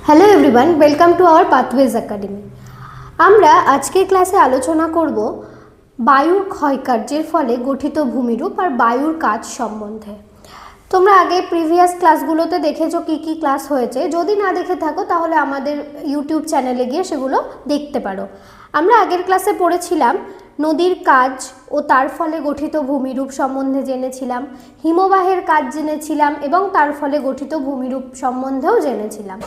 Hello everyone, welcome to our pathways academy. আমরা আজকের ক্লাসে আলোচনা করব বায়ুর ক্ষয়কার্যের ফলে গঠিত ভূমিরূপ আর বায়ুর কাজ সম্বন্ধে। তোমরা আগে প্রিভিয়াস ক্লাসগুলোতে দেখেছো কি কি ক্লাস হয়েছে। যদি না দেখে থাকো তাহলে আমাদের ইউটিউব চ্যানেলে গিয়ে সেগুলো দেখতে পারো। আমরা আগের ক্লাসে পড়েছিলাম নদীর কাজ ও তার ফলে গঠিত ভূমিরূপ সম্বন্ধে জেনেছিলাম, হিমবাহের কাজ জেনেছিলাম এবং তার ফলে গঠিত ভূমিরূপ সম্বন্ধেও জেনেছিলাম।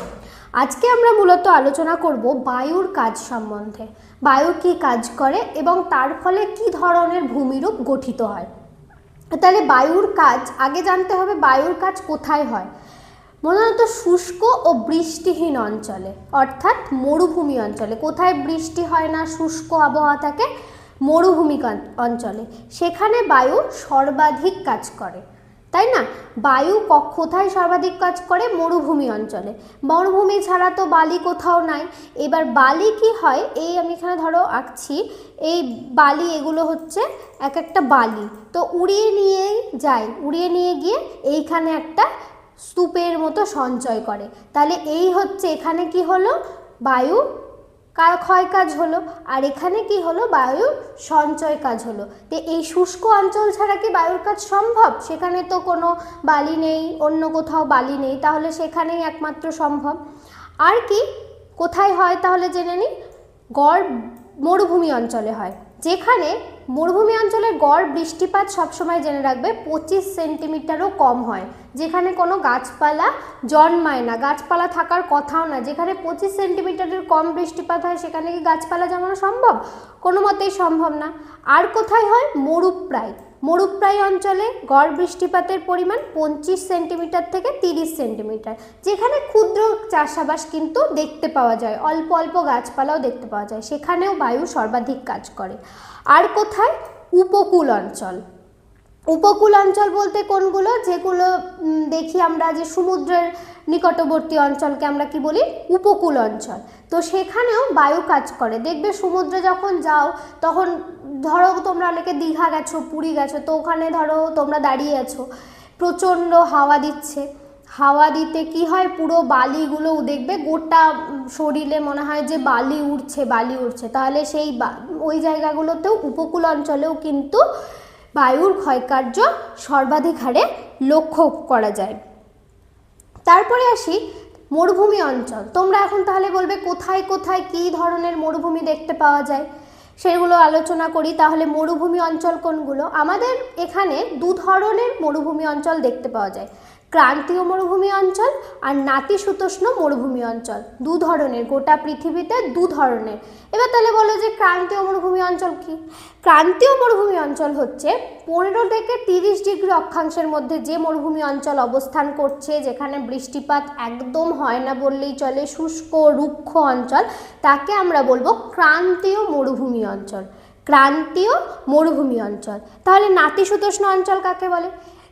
আজকে আমরা মূলত আলোচনা করব বায়ুর কাজ সম্বন্ধে। বায়ু কি কাজ করে এবং তার ফলে কি ধরনের ভূমিরূপ গঠিত হয়। তাহলে বায়ুর কাজ আগে জানতে হবে, বায়ুর কাজ কোথায় হয়। মূলত শুষ্ক ও বৃষ্টিহীন অঞ্চলে, অর্থাৎ মরুভূমি অঞ্চলে। কোথায় বৃষ্টি হয় না, শুষ্ক আবহাওয়া থাকে, মরুভূমি অঞ্চলে, সেখানে বায়ু সর্বাধিক কাজ করে, তাই না? বায়ু কোথায় সর্বাধিক কাজ করে? মরুভূমি অঞ্চলে। মরুভূমি ছাড়া তো বালি কোথাও নাই। এবার বালি কি হয়, এই আমি এখানে ধরো আঁকছি, এই বালি এগুলো হচ্ছে এক একটা বালি, তো উড়িয়ে নিয়ে যায়, উড়িয়ে নিয়ে গিয়ে এইখানে একটা স্তূপের মতো সঞ্চয় করে। তাহলে এই হচ্ছে, এখানে কি হলো, বায়ু ক্ষয় কাজ হলো, আর এখানে কি হলো, বায়ু সঞ্চয় কাজ হলো। তো এই শুষ্ক অঞ্চল ছাড়া কি বায়ুর কাজ সম্ভব? সেখানে তো কোনো বালি নেই, অন্য কোথাও বালি নেই, তাহলে সেখানেই একমাত্র সম্ভব। আর কি কোথায় হয় তাহলে জেনে নিই। গড় মরুভূমি অঞ্চলে হয়, যেখানে মরুভূমি অঞ্চলে গড় বৃষ্টিপাত সবসময় জেনে রাখবে 25 সেন্টিমিটারও কম হয়, যেখানে কোনো গাছপালা জন্মায় না, গাছপালা থাকার কথাও না। যেখানে 25 সেন্টিমিটারের কম বৃষ্টিপাত হয় সেখানে কি গাছপালা জন্মানো সম্ভব? কোনো মতেই সম্ভব না। আর কোথায় হয়? মরুপ্রায় অঞ্চলে গড় বৃষ্টিপাতের পরিমাণ 25 সেন্টিমিটার থেকে 30 সেন্টিমিটার, যেখানে ক্ষুদ্র চাষাবাস কিন্তু দেখতে পাওয়া যায়, অল্প অল্প গাছপালাও দেখতে পাওয়া যায়, সেখানেও বায়ু সর্বাধিক কাজ করে। আর কোথায়? উপকূল অঞ্চল। উপকূল অঞ্চল বলতে কোনগুলো? যেগুলো দেখি আমরা যে সমুদ্রের নিকটবর্তী অঞ্চলকে আমরা কি বলি? উপকূল অঞ্চল। তো সেখানেও বায়ু কাজ করে। দেখবে সমুদ্রে যখন যাও তখন ধরো তোমরা অনেকে দীঘা গেছো, পুরী গেছো, তো ওখানে ধরো তোমরা দাঁড়িয়ে আছো, প্রচণ্ড হাওয়া দিচ্ছে, হাওয়া দিতে কি হয়, পুরো বালিগুলো দেখবে গোটা শরীরে মনে হয় যে বালি উঠছে, তাহলে সেই ওই জায়গাগুলোতেও, উপকূল অঞ্চলেও কিন্তু বায়ুর ক্ষয়কার্য সর্বাধিক হারে লক্ষ্য করা যায়। তারপরে আসি মরুভূমি অঞ্চল। তোমরা এখন তাহলে বলবে কোথায় কোথায় কী ধরনের মরুভূমি দেখতে পাওয়া যায়, সেগুলো আলোচনা করি। তাহলে মরুভূমি অঞ্চল কোনগুলো? আমাদের এখানে দু ধরনের মরুভূমি অঞ্চল দেখতে পাওয়া যায়, ক্রান্তীয় মরুভূমি অঞ্চল আর নাতিশীতোষ্ণ মরুভূমি অঞ্চল। দু ধরনের, গোটা পৃথিবীতে দু ধরনের। এবার তাহলে বলো যে ক্রান্তীয় মরুভূমি অঞ্চল কি? ক্রান্তীয় মরুভূমি অঞ্চল হচ্ছে 15 থেকে 30 ডিগ্রি অক্ষাংশের মধ্যে যে মরুভূমি অঞ্চল অবস্থান করছে, যেখানে বৃষ্টিপাত একদম হয় না বললেই চলে, শুষ্ক রুক্ষ অঞ্চল, তাকে আমরা বলবো ক্রান্তীয় মরুভূমি অঞ্চল। ক্রান্তীয় মরুভূমি অঞ্চল। তাহলে নাতিশীতোষ্ণ অঞ্চল কাকে বলে?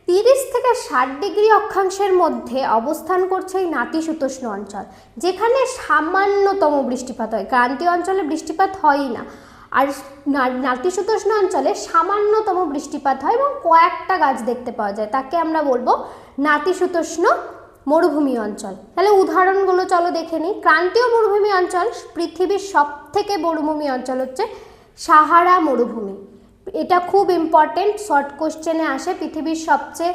30 থেকে 60 ডিগ্রি অক্ষাংশের মধ্যে অবস্থান করছে এই নাতিশীতোষ্ণ অঞ্চল, যেখানে সামান্যতম বৃষ্টিপাত হয়। ক্রান্তীয় অঞ্চলে বৃষ্টিপাত হয়ই না, আর নাতিশীতোষ্ণ অঞ্চলে সামান্যতম বৃষ্টিপাত হয় এবং কয়েকটা গাছ দেখতে পাওয়া যায়, তাকে আমরা বলবো নাতিশীতোষ্ণ মরুভূমি অঞ্চল। তাহলে উদাহরণগুলো চলো দেখে নিই। ক্রান্তীয় মরুভূমি অঞ্চল, পৃথিবীর সবথেকে মরুভূমি অঞ্চল হচ্ছে সাহারা মরুভূমি। এটা খুব ইম্পর্টেন্ট, শর্ট কোশ্চেনে আসে। পৃথিবীর সবচেয়ে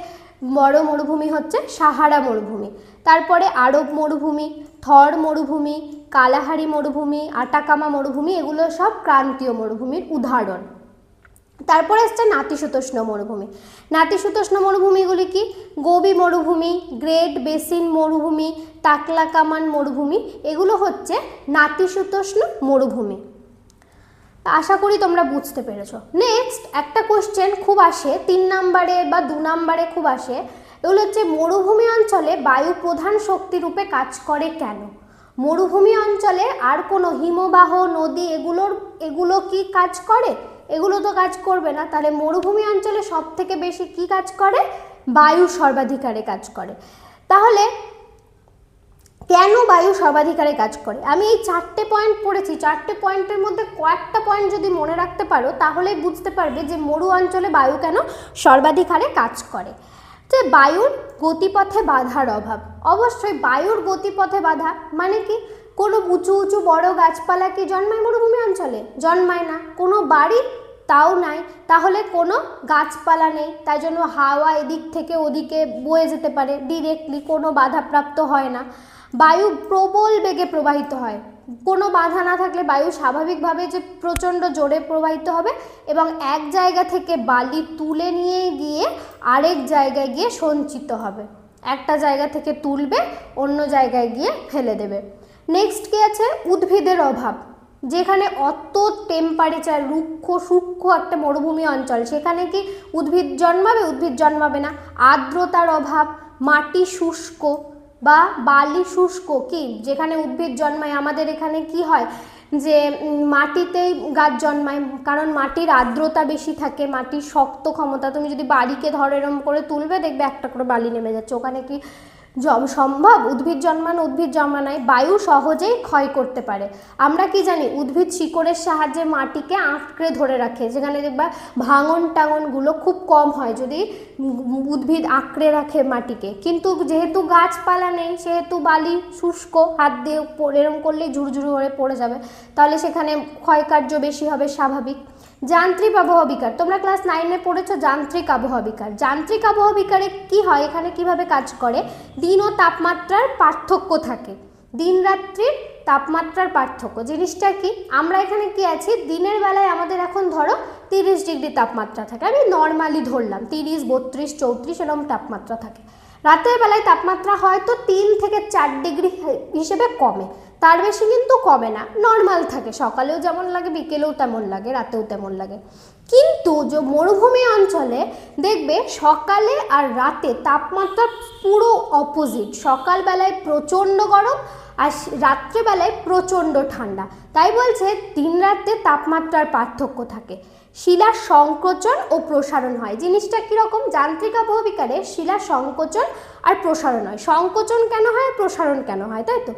বড় মরুভূমি হচ্ছে সাহারা মরুভূমি। তারপরে আরব মরুভূমি, থর মরুভূমি, কালাহারি মরুভূমি, আটাকামা মরুভূমি, এগুলো সব ক্রান্তীয় মরুভূমির উদাহরণ। তারপরে আসছে নাতিশীতোষ্ণ মরুভূমি। নাতিশীতোষ্ণ মরুভূমিগুলি কি? গোবি মরুভূমি, গ্রেট বেসিন মরুভূমি, তাকলাকামান মরুভূমি, এগুলো হচ্ছে নাতিশীতোষ্ণ মরুভূমি। আশা করি তোমরা বুঝতে পেরেছো। নেক্সট একটা কোশ্চেন খুব আসে 3 নম্বরে বা 2 নম্বরে খুব আসে, এগুলো হচ্ছে মরুভূমি অঞ্চলে বায়ু প্রধান শক্তি রূপে কাজ করে কেন? মরুভূমি অঞ্চলে আর কোনো হিমবাহ, নদী এগুলো কি কাজ করে? এগুলো তো কাজ করবে না। তাহলে মরুভূমি অঞ্চলে সব থেকে বেশি কি কাজ করে? বায়ু সর্বাধিকারে কাজ করে। তাহলে কেন বায়ু সর্বাধিকারে কাজ করে? আমি এই 4টে পয়েন্ট পড়েছি, 4টে পয়েন্টের মধ্যে কয়েকটা পয়েন্ট যদি মনে রাখতে পারো তাহলেই বুঝতে পারবে যে মরু অঞ্চলে বায়ু কেন সর্বাধিক হারে কাজ করে। যে বায়ুর গতিপথে বাধার অভাব। অবশ্যই বায়ুর গতিপথে বাধা মানে কি, কোনো উঁচু উঁচু বড় গাছপালা কি জন্মায় মরুভূমি অঞ্চলে? জন্মায় না। কোনো বাড়ি? তাও নাই। তাহলে কোনো গাছপালা নেই, তাই জন্য হাওয়া এদিক থেকে ওদিকে বয়ে যেতে পারে ডিরেক্টলি, কোনো বাধাপ্রাপ্ত হয় না। বায়ু প্রবল বেগে প্রবাহিত হয়, কোনো বাধা না থাকলে বায়ু স্বাভাবিকভাবে যে প্রচণ্ড জোরে প্রবাহিত হবে এবং এক জায়গা থেকে বালি তুলে নিয়ে গিয়ে আরেক জায়গায় গিয়ে সঞ্চিত হবে। একটা জায়গা থেকে তুলবে, অন্য জায়গায় গিয়ে ফেলে দেবে। নেক্সট কি আছে? উদ্ভিদের অভাব। যেখানে অত টেম্পারেচার, রুক্ষ সূক্ষ্ম একটা মরুভূমি অঞ্চল, সেখানে কি উদ্ভিদ জন্মাবে? উদ্ভিদ জন্মাবে না। আর্দ্রতার অভাব, মাটি শুষ্ক বা বালি শুষ্ক, কি যেখানে উদ্ভিদ জন্মায়। আমাদের এখানে কি হয় যে মাটিতেই গাছ জন্মায়, কারণ মাটির আর্দ্রতা বেশি থাকে, মাটির শক্ত ক্ষমতা। তুমি যদি বালিকে ধরে এরম করে তুলবে, দেখবে একটা করে বালি নেমে যাচ্ছে। ওখানে কি সম্ভব উদ্ভিদ জন্মানো? উদ্ভিদ জন্মানোয় বায়ু সহজেই ক্ষয় করতে পারে। আমরা কি জানি? উদ্ভিদ শিকড়ের সাহায্যে মাটিকে আঁকড়ে ধরে রাখে, যেখানে দেখবা ভাঙন টাঙনগুলো খুব কম হয় যদি উদ্ভিদ আঁকড়ে রাখে মাটিকে। কিন্তু যেহেতু গাছপালা নেই, সেহেতু বালি শুষ্ক, হাত দিয়ে এরম করলেই ঝুরঝুরু করে পড়ে যাবে, তাহলে সেখানে ক্ষয়কার্য বেশি হবে, স্বাভাবিক। যান্ত্রিক আবহাওয়া বিকার, তোমরা ক্লাস 9-এ পড়েছো যান্ত্রিক আবহাওয়া বিকার। যান্ত্রিক আবহাওয়া বিকারে কি হয়? এখানে কিভাবে কাজ করে? দিন ও তাপমাত্রার পার্থক্য থাকে, দিন রাত্রির তাপমাত্রার পার্থক্য। জিনিসটা কি? আমরা এখানে কি আছি, দিনের বেলায় আমাদের এখন ধরো 30 ডিগ্রি তাপমাত্রা থাকে, আমি নর্মালি ধরলাম 30, 32, 34 এরকম তাপমাত্রা থাকে। রাতের বেলায় তাপমাত্রা হয়তো 3 থেকে 4 ডিগ্রি হিসেবে কমে, তার বেশি কিন্তু কমে না, নর্মাল থাকে। সকালেও যেমন লাগে, বিকেলেও তেমন লাগে, রাতেও তেমন লাগে। কিন্তু যে মরুভূমি অঞ্চলে দেখবে সকালে আর রাতে তাপমাত্রা পুরো অপোজিট। সকালবেলায় প্রচণ্ড গরম আর রাত্রেবেলায় প্রচণ্ড ঠান্ডা। তাই বলছে দিন রাতে তাপমাত্রার পার্থক্য থাকে। শিলার সংকোচন ও প্রসারণ হয়। জিনিসটা কীরকম? যান্ত্রিক আবহাওয়া বিকারে শিলার সংকোচন আর প্রসারণ হয়। সংকোচন কেন হয়, প্রসারণ কেন হয়, তাই তো?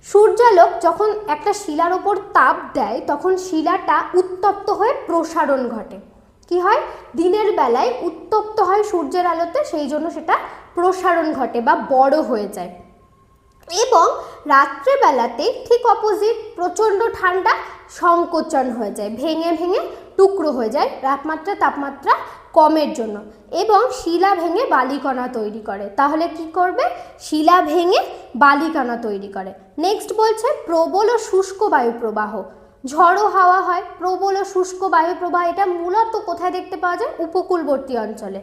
সূর্যালোক যখন একটা শিলার ওপর তাপ দেয়, তখন শিলাটা উত্তপ্ত হয়ে প্রসারণ ঘটে। কি হয়? দিনের বেলায় উত্তপ্ত হয় সূর্যের আলোতে, সেই জন্য সেটা প্রসারণ ঘটে বা বড় হয়ে যায়। এবং রাত্রেবেলাতে ঠিক অপোজিট, প্রচণ্ড ঠান্ডা, সংকোচন হয়ে যায়, ভেঙে ভেঙে টুকরো হয়ে যায় তাপমাত্রা কমের জন্য, এবং শিলা ভেঙে বালিকণা তৈরি করে। তাহলে কি করবে? শিলা ভেঙে বালিকণা তৈরি করে। নেক্সট বলছে প্রবল ও শুষ্ক বায়ুপ্রবাহ। ঝড়ো হাওয়া হয়, প্রবল ও শুষ্ক বায়ুপ্রবাহ। এটা মূলত কোথায় দেখতে পাওয়া যায়? উপকূলবর্তী অঞ্চলে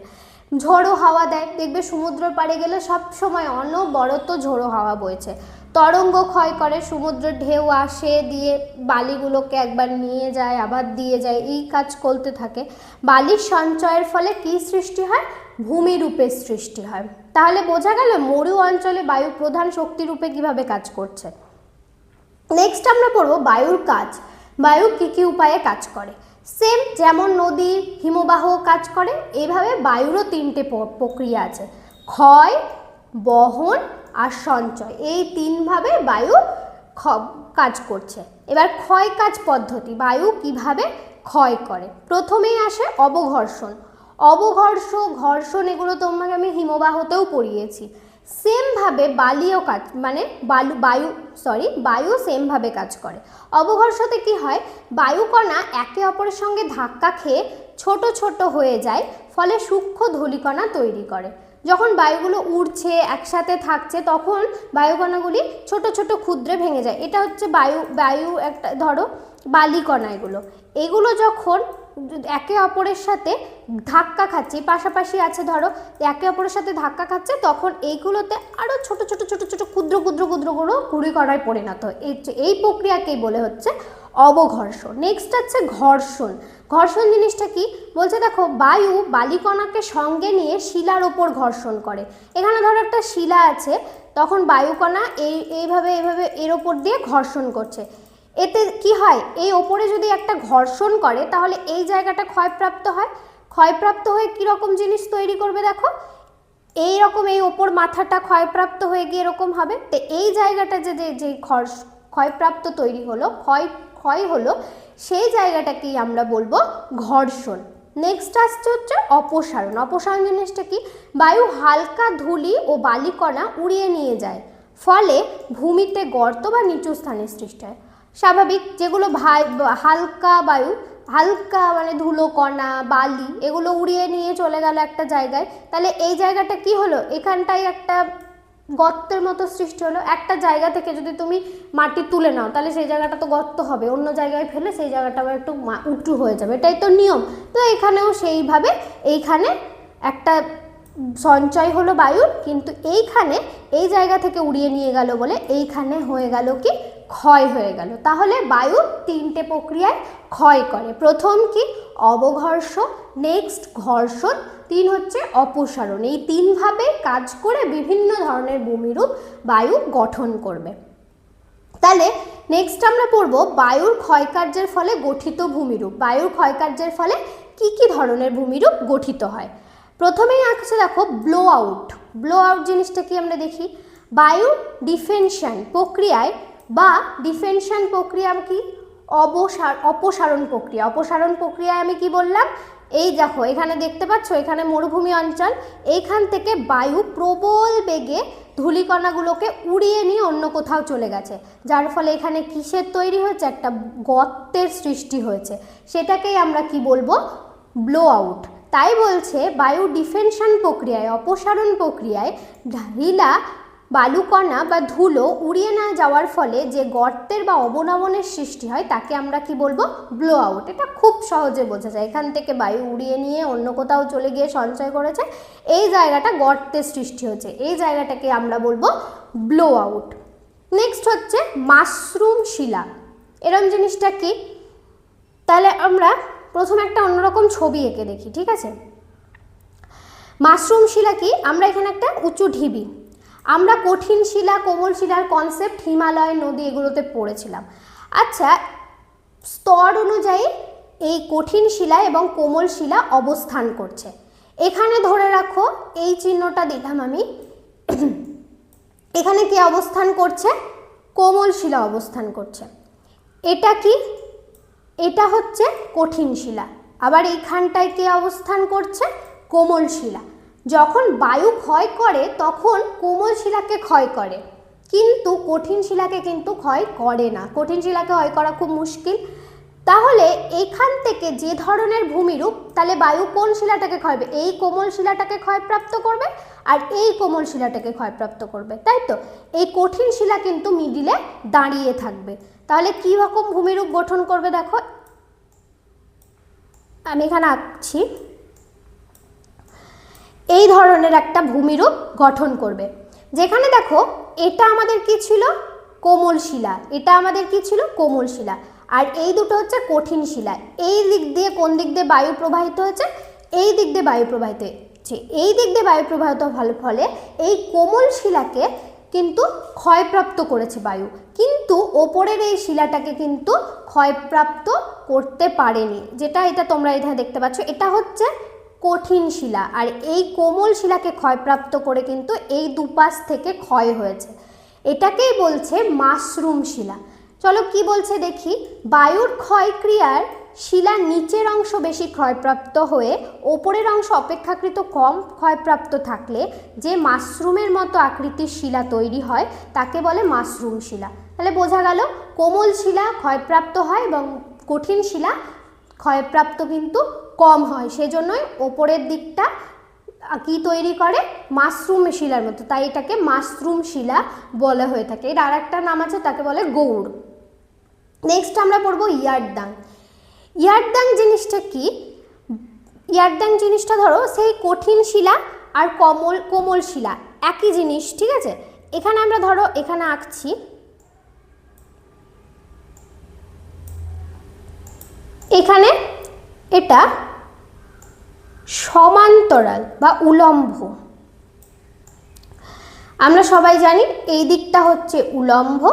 ঝোড়ো হাওয়া দেয়। দেখবে সমুদ্র পাড়ে গেলে সব সময় অনবরত ঝোড়ো হাওয়া বইছে। তরঙ্গ ক্ষয় করে, সমুদ্রের ঢেউ আসে, দিয়ে বালিগুলোকে একবার নিয়ে যায়, আবার দিয়ে যায়, এই কাজ করতে থাকে। বালির সঞ্চয়ের ফলে কি সৃষ্টি হয়? ভূমিরূপের সৃষ্টি হয়। তাহলে বোঝা গেল মরু অঞ্চলে বায়ু প্রধান শক্তিরূপে কিভাবে কাজ করছে। নেক্সট আমরা পড়বো বায়ুর কাজ। বায়ু কী কী উপায়ে কাজ করে। সেম যেমন নদী হিমবাহ কাজ করে, এভাবে বায়ুরও 3টে প্রক্রিয়া আছে, ক্ষয়, বহন আর সঞ্চয়। এই 3ভাবে বায়ু কাজ করছে। এবার ক্ষয় কাজ পদ্ধতি, বায়ু কিভাবে ক্ষয় করে। প্রথমেই আসে অবঘর্ষণ। ঘর্ষণ এগুলো তোমাকে আমি হিমবাহতেও পড়িয়েছি। সেমভাবে বালিও কাজ, মানে বায়ু সেমভাবে কাজ করে। অবঘর্ষতে কি হয়? বায়ুকণা একে অপরের সঙ্গে ধাক্কা খেয়ে ছোট ছোট হয়ে যায়, ফলে সূক্ষ্ম ধূলিকণা তৈরি করে। যখন বায়ুগুলো উড়ছে, একসাথে থাকছে, তখন বায়ুকণাগুলি ছোট ছোট ক্ষুদ্রে ভেঙে যায়। এটা হচ্ছে বায়ু একটা ধরো বালিকণা। এগুলো যখন একে অপরের সাথে ধাক্কা খাচ্ছে, পাশাপাশি আছে ধরো, একে অপরের সাথে ধাক্কা খাচ্ছে, তখন এইগুলোতে আরও ছোট ছোট ছোট ছোট ক্ষুদ্র ক্ষুদ্র ক্ষুদ্র গুলো গুঁড়িকণায় পরিণত হয়। এই প্রক্রিয়াকেই বলে হচ্ছে অবঘর্ষণ। নেক্সট হচ্ছে ঘর্ষণ। ঘর্ষণ জিনিসটা কি বলছে দেখো, বায়ু বালিকণাকে সঙ্গে নিয়ে শিলার ওপর ঘর্ষণ করে। এখানে ধরো একটা শিলা আছে, তখন বায়ুকণা এইভাবে এর ওপর দিয়ে ঘর্ষণ করছে। এতে কি হয়? এই ওপরে যদি একটা ঘর্ষণ করে, তাহলে এই জায়গাটা ক্ষয়প্রাপ্ত হয়। ক্ষয়প্রাপ্ত হয়ে কীরকম জিনিস তৈরি করবে দেখো, এই রকম, এই ওপর মাথাটা ক্ষয়প্রাপ্ত হয়ে গিয়ে এরকম হবে। তো এই জায়গাটা যে ক্ষয়প্রাপ্ত তৈরি হলো, ক্ষয় হলো, সেই জায়গাটাকেই আমরা বলবো ঘর্ষণ। নেক্সট আসছে হচ্ছে অপসারণ। অপসারণ জিনিসটা কি? বায়ু হালকা ধূলি ও বালিকণা উড়িয়ে নিয়ে যায়, ফলে ভূমিতে গর্ত বা নিচু স্থানের সৃষ্টি হয়। স্বাভাবিক, যেগুলো হালকা বায়ু, হালকা মানে ধুলো কণা বালি এগুলো উড়িয়ে নিয়ে চলে গেল একটা জায়গায়, তাহলে এই জায়গাটা কি হলো? এখানটায় একটা গর্তের মতো সৃষ্টি হলো। একটা জায়গা থেকে যদি তুমি মাটি তুলে নাও তাহলে সেই জায়গাটা তো গর্ত হবে, অন্য জায়গায় ফেলে সেই জায়গাটা আবার একটু উঁচু হয়ে যাবে, এটাই তো নিয়ম। তো এখানেও সেইভাবে এইখানে একটা সঞ্চয় হলো বায়ুর, কিন্তু এইখানে এই জায়গা থেকে উড়িয়ে নিয়ে গেল বলে এইখানে হয়ে গেল কি? ক্ষয় হয়ে গেল। তাহলে বায়ু তিনটে প্রক্রিয়ায় ক্ষয় করে। প্রথম কি? অবঘর্ষ, নেক্সট ঘর্ষণ, তিন হচ্ছে অপসারণ। এই তিনভাবে কাজ করে বিভিন্ন ধরনের ভূমিরূপ বায়ু গঠন করবে। তাহলে নেক্সট আমরা পড়ব বায়ুর ক্ষয়কার্যের ফলে গঠিত ভূমিরূপ। বায়ুর ক্ষয়কার্যের ফলে কি কি ধরনের ভূমিরূপ গঠিত হয়। প্রথমেই আসছে দেখো ব্লো আউট। ব্লো আউট জিনিসটা কি আমরা দেখি। বায়ু ডিফেনশন প্রক্রিয়ায় বা ডিফেনশন প্রক্রিয়া কি? অপসারণ প্রক্রিয়া। অপসারণ প্রক্রিয়ায় আমি কি বললাম? এই দেখো এখানে দেখতে পাচ্ছ, এখানে মরুভূমি অঞ্চল, এইখান থেকে বায়ু প্রবল বেগে ধূলিকণাগুলোকে উড়িয়ে নিয়ে অন্য কোথাও চলে গেছে, যার ফলে এখানে কিসের তৈরি হয়েছে? একটা গর্তের সৃষ্টি হয়েছে, সেটাকেই আমরা কি বলবো? Blow out. তাই বলছে বায়ু ডিফেনশন প্রক্রিয়ায়, অপসারণ প্রক্রিয়ায় ঢিলা বালুকণা বা ধুলো উড়িয়ে না যাওয়ার ফলে যে গর্তের বা অবনমনের সৃষ্টি হয় তাকে আমরা কি বলবো? Blow out. এটা খুব সহজে বোঝা যায়, এখান থেকে বায়ু উড়িয়ে নিয়ে অন্য কোথাও চলে গিয়ে সঞ্চয় করেছে, এই জায়গাটা গর্তের সৃষ্টি হচ্ছে, এই জায়গাটাকে আমরা বলবো ব্লো আউট। নেক্সট হচ্ছে মাশরুম শিলা। এরম জিনিসটা কি? তাহলে আমরা প্রথমে একটা অন্যরকম ছবি এঁকে দেখি, ঠিক আছে? মাশরুম শিলা কি? আমরা এখানে একটা উঁচু ঢিবি, আমরা কঠিন শিলা কোমল শিলার কনসেপ্ট হিমালয় নদী এগুলোতে পড়েছিলাম। আচ্ছা, স্তর অনুযায়ী এই কঠিন শিলা এবং কোমল শিলা অবস্থান করছে। এখানে ধরে রাখো এই চিহ্নটা দিলাম আমি, এখানে কি অবস্থান করছে? কোমল শিলা অবস্থান করছে। এটা কি? এটা হচ্ছে কঠিন শিলা। আবার এইখানটায় কে অবস্থান করছে? কোমল শিলা। যখন বায়ু ক্ষয় করে তখন কোমল শিলাকে ক্ষয় করে, কিন্তু কঠিন শিলাকে কিন্তু ক্ষয় করে না। কঠিন শিলাকে ক্ষয় করা খুব মুশকিল। তাহলে এখান থেকে যে ধরনের ভূমিরূপ, তাহলে বায়ু কোন শিলাটাকে ক্ষয় করবে? এই কোমল শিলাটাকে ক্ষয়প্রাপ্ত করবে আর এই কোমল শিলাটাকে ক্ষয়প্রাপ্ত করবে, তাই তো? এই কঠিন শিলা কিন্তু মিডিলে দাঁড়িয়ে থাকবে। তাহলে কি রকম ভূমিরূপ গঠন করবে দেখো, আমি এখানে আঁকছি, এই ধরনের একটা ভূমিরূপ গঠন করবে। যেখানে দেখো এটা আমাদের কি ছিল? কোমল শিলা। এটা আমাদের কি ছিল? কোমল শিলা। আর এই দুটো হচ্ছে কঠিন শিলা। এই দিক দিয়ে কোন দিক দিয়ে বায়ু প্রবাহিত হচ্ছে? এই দিক দিয়ে বায়ু প্রবাহিত হচ্ছে। এই দিক দিয়ে বায়ু প্রবাহিত হওয়ার ফলে এই কোমল শিলাকে কিন্তু ক্ষয়প্রাপ্ত করেছে বায়ু, কিন্তু ওপরের এই শিলাটাকে কিন্তু ক্ষয়প্রাপ্ত করতে পারেনি। যেটা এটা তোমরা এখানে দেখতে পাচ্ছ, এটা হচ্ছে কঠিন শিলা, আর এই কোমল শিলাকে ক্ষয়প্রাপ্ত করে কিন্তু এই দুপাশ থেকে ক্ষয় হয়েছে। এটাকেই বলছে মাশরুম শিলা। চলো কি বলছে দেখি। বায়ুর ক্ষয়ক্রিয়ার শিলার নিচের অংশ বেশি ক্ষয়প্রাপ্ত হয়ে ওপরের অংশ অপেক্ষাকৃত কম ক্ষয়প্রাপ্ত থাকলে যে মাশরুমের মতো আকৃতির শিলা তৈরি হয় তাকে বলে মাশরুম শিলা। তাহলে বোঝা গেল কোমল শিলা ক্ষয়প্রাপ্ত হয় এবং কঠিন শিলা ক্ষয়প্রাপ্ত কিন্তু কম হয়, সেজন্যই ওপরের দিকটা কি তৈরি করে? মাশরুম শিলার মতো, তাই এটাকে মাশরুম শিলা বলা হয়ে থাকে। এর আর একটা নাম আছে, তাকে বলে গৌড়। নেক্সট আমরা পড়বো ইয়ারদাং। ইয়ারদাং জিনিসটা কি? ইয়ারদাং জিনিসটা ধরো সেই কঠিন শিলা আর কোমল শিলা একই জিনিস, ঠিক আছে? এখানে আমরা ধরো এখানে আঁকছি, এখানে এটা সমান্তরাল বা উলম্ব। আমরা সবাই জানি এই দিকটা হচ্ছে উলম্ব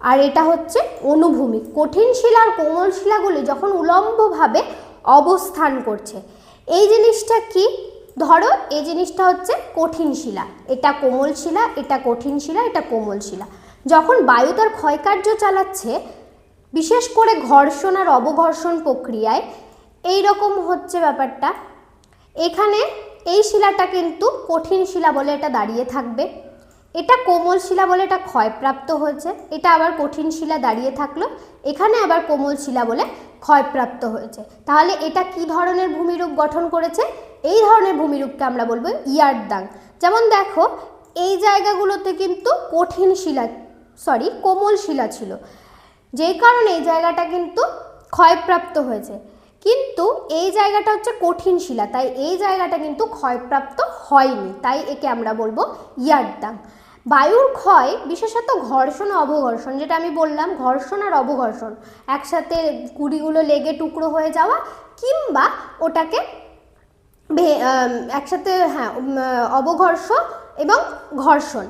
আর এটা হচ্ছে অনুভূমিক। কঠিন শিলা আর কোমল শিলাগুলি যখন উলম্বভাবে অবস্থান করছে, এই জিনিসটা কি? ধরো এই জিনিসটা হচ্ছে কঠিন শিলা, এটা কোমল শিলা, এটা কঠিন শিলা, এটা কোমল শিলা। যখন বায়ু তার ক্ষয়কার্য চালাচ্ছে, বিশেষ করে ঘর্ষণ আর অবঘর্ষণ প্রক্রিয়ায় এই রকম হচ্ছে ব্যাপারটা। এখানে এই শিলাটা কিন্তু কঠিন শিলা বলে এটা দাঁড়িয়ে থাকবে, এটা কোমল শিলা বলে এটা ক্ষয়প্রাপ্ত হয়েছে, এটা আবার কঠিন শিলা দাঁড়িয়ে থাকলো, এখানে আবার কোমল শিলা বলে ক্ষয়প্রাপ্ত হয়েছে। তাহলে এটা কি ধরনের ভূমিরূপ গঠন করেছে? এই ধরনের ভূমিরূপকে আমরা বলবো ইয়ারদাং। যেমন দেখো এই জায়গাগুলোতে কিন্তু কঠিন শিলা কোমল শিলা ছিল, যেই কারণে এই জায়গাটা কিন্তু ক্ষয়প্রাপ্ত হয়েছে, কিন্তু এই জায়গাটা হচ্ছে কঠিন শিলা, তাই এই জায়গাটা কিন্তু ক্ষয়প্রাপ্ত হয়নি, তাই একে আমরা বলবো ইয়ারদাং। বায়ুর ক্ষয় বিশেষত ঘর্ষণ ও অবঘর্ষণ, যেটা আমি বললাম ঘর্ষণ আর অবঘর্ষণ, একসাথে কুড়িগুলো লেগে টুকরো হয়ে যাওয়া কিংবা ওটাকে একসাথে অবঘর্ষ এবং ঘর্ষণ।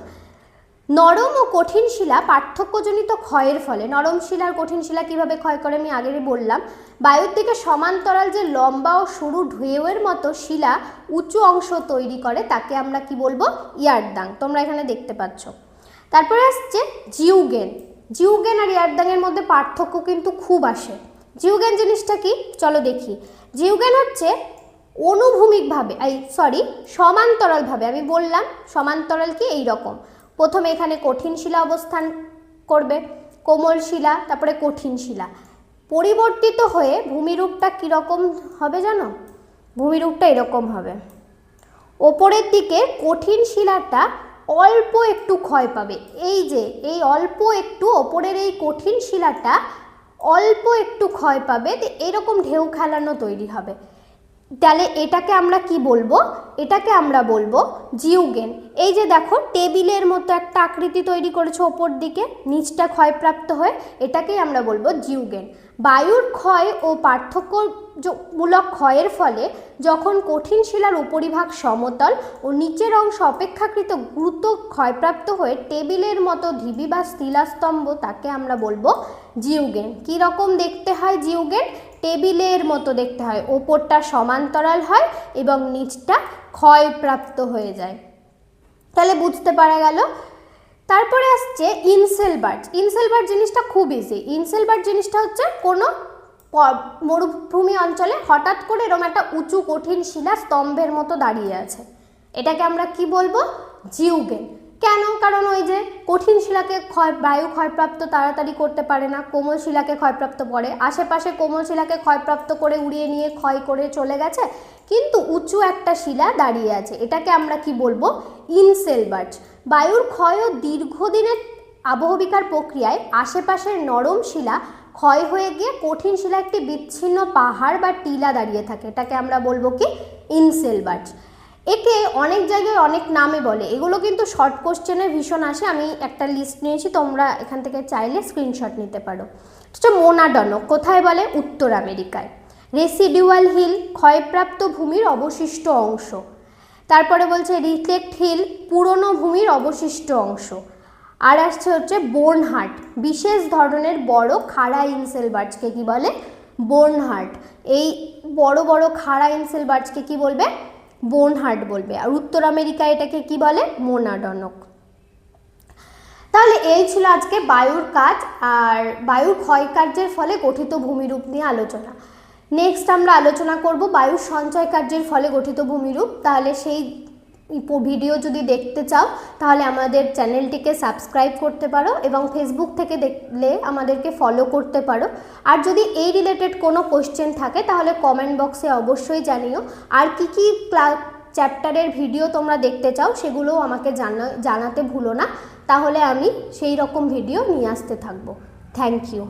নরম ও কঠিন শিলা পার্থক্যজনিত ক্ষয়ের ফলে, নরম শিলা আর কঠিন শিলা কীভাবে ক্ষয় করে আমি আগেই বললাম। বায়ুর দিকে সমান্তরাল যে লম্বা ও সরু ঢেউয়ের মতো শিলা উঁচু অংশ তৈরি করে তাকে আমরা কি বলবো? ইয়ারদাং। তোমরা এখানে দেখতে পাচ্ছ। তারপরে আসছে জিউগেন। জিউগেন আর ইয়ারদাংয়ের মধ্যে পার্থক্য কিন্তু খুব আসে। জিউগেন জিনিসটা কি চলো দেখি। জিউগেন হচ্ছে অনুভূমিকভাবে সমান্তরালভাবে, আমি বললাম সমান্তরাল কি এই রকম, প্রথমে এখানে কঠিন শিলা অবস্থান করবে, কোমল শিলা, তারপরে কঠিন শিলা, পরিবর্তিত হয়ে ভূমিরূপটা কীরকম হবে জানো? ভূমিরূপটা এরকম হবে। ওপরের দিকে কঠিন শিলাটা অল্প একটু ক্ষয় পাবে, এই অল্প একটু ওপরের এই কঠিন শিলাটা অল্প একটু ক্ষয় পাবে, এরকম ঢেউ খেলানো তৈরি হবে। তাহলে এটাকে আমরা কি বলবো? এটাকে আমরা বলবো জিউগেন। এই যে দেখো টেবিলের মতো একটা আকৃতি তৈরি করেছে ওপর দিকে, নিচটা ক্ষয়প্রাপ্ত হয়ে, এটাকেই আমরা বলবো জিউগেন। বায়ুর ক্ষয় ও পার্থক্যমূলক ক্ষয়ের ফলে যখন কঠিন শিলার উপরিভাগ সমতল ও নিচের অংশ অপেক্ষাকৃত দ্রুত ক্ষয়প্রাপ্ত হয়ে টেবিলের মতো ঢিবি বা শিলাস্তম্ভ, তাকে আমরা বলবো জিউগেন। কী রকম দেখতে হয় জিউগেন? টেবিলের মতো দেখতে হয়, ওপরটা সমান্তরাল হয় এবং নিচটা ক্ষয়প্রাপ্ত হয়ে যায়। তাহলে বুঝতে পারা গেল। তারপরে আসছে ইনসেলবার্ট। ইনসেলবার্ট জিনিসটা খুব ইজি। ইনসেলবার্ট জিনিসটা হচ্ছে কোনো মরুভূমি অঞ্চলে হঠাৎ করে এরকম একটা উঁচু কঠিন শিলা স্তম্ভের মতো দাঁড়িয়ে আছে, এটাকে আমরা কি বলবো? জিউগেন। কেন? কারণ ওই যে কঠিন শিলাকে বায়ু ক্ষয়প্রাপ্ত তাড়াতাড়ি করতে পারে না, কোমল শিলাকে ক্ষয়প্রাপ্ত করে, আশেপাশে কোমল শিলাকে ক্ষয়প্রাপ্ত করে উড়িয়ে নিয়ে ক্ষয় করে চলে গেছে, কিন্তু উঁচু একটা শিলা দাঁড়িয়ে আছে, এটাকে আমরা কি বলবো? ইনসেলবার্ট। বায়ুর ক্ষয় ও দীর্ঘদিনের আবহবিকার প্রক্রিয়ায় আশেপাশের নরম শিলা ক্ষয় হয়ে গিয়ে কঠিন শিলা একটি বিচ্ছিন্ন পাহাড় বা টিলা দাঁড়িয়ে থাকে, এটাকে আমরা বলবো কি? ইনসেলবার্ট। একে অনেক জায়গায় অনেক নামে বলে, এগুলো কিন্তু শর্ট কোশ্চেনে ভীষণ আসে, আমি একটা লিস্ট নিয়েছি, তোমরা এখান থেকে চাইলে স্ক্রিনশট নিতে পারো। মোনাডনক কোথায় বলে? উত্তর আমেরিকায়। রেসিডুয়াল হিল ক্ষয়প্রাপ্ত ভূমির অবশিষ্ট অংশ। তারপরে বলছে রিফ্লেক্ট হিল পুরনো ভূমির অবশিষ্ট অংশ। আর আসছে হচ্ছে বোর্নহার্ট, বিশেষ ধরনের বড় খাড়া ইনসেলবার্টসকে কি বলে? বোর্নহার্ট। এই বড় বড় খাড়া ইনসেলবার্টসকে কি বলবে? বোর্নহার্ট বলবে। আর উত্তর আমেরিকায় এটাকে কি বলে? মোনাডনক। তাহলে এই ছিল আজকে বায়ুর কাজ আর বায়ুর ক্ষয়কার্যের ফলে গঠিত ভূমিরূপ নিয়ে আলোচনা। নেক্সট আমরা আলোচনা করব বায়ুর সঞ্চয় কার্যের ফলে গঠিত ভূমিরূপ। তাহলে সেই ভিডিও যদি দেখতে চাও তাহলে আমাদের চ্যানেলটিকে সাবস্ক্রাইব করতে পারো এবং ফেসবুক থেকে দেখলে আমাদেরকে ফলো করতে পারো। আর যদি এই রিলেটেড কোনো কোশ্চেন থাকে তাহলে কমেন্ট বক্সে অবশ্যই জানিও। আর কি কি চ্যাপ্টারের ভিডিও তোমরা দেখতে চাও সেগুলোও আমাকে জানাতে ভুলো না, তাহলে আমি সেই রকম ভিডিও নিয়ে আসতে থাকবো। Thank you.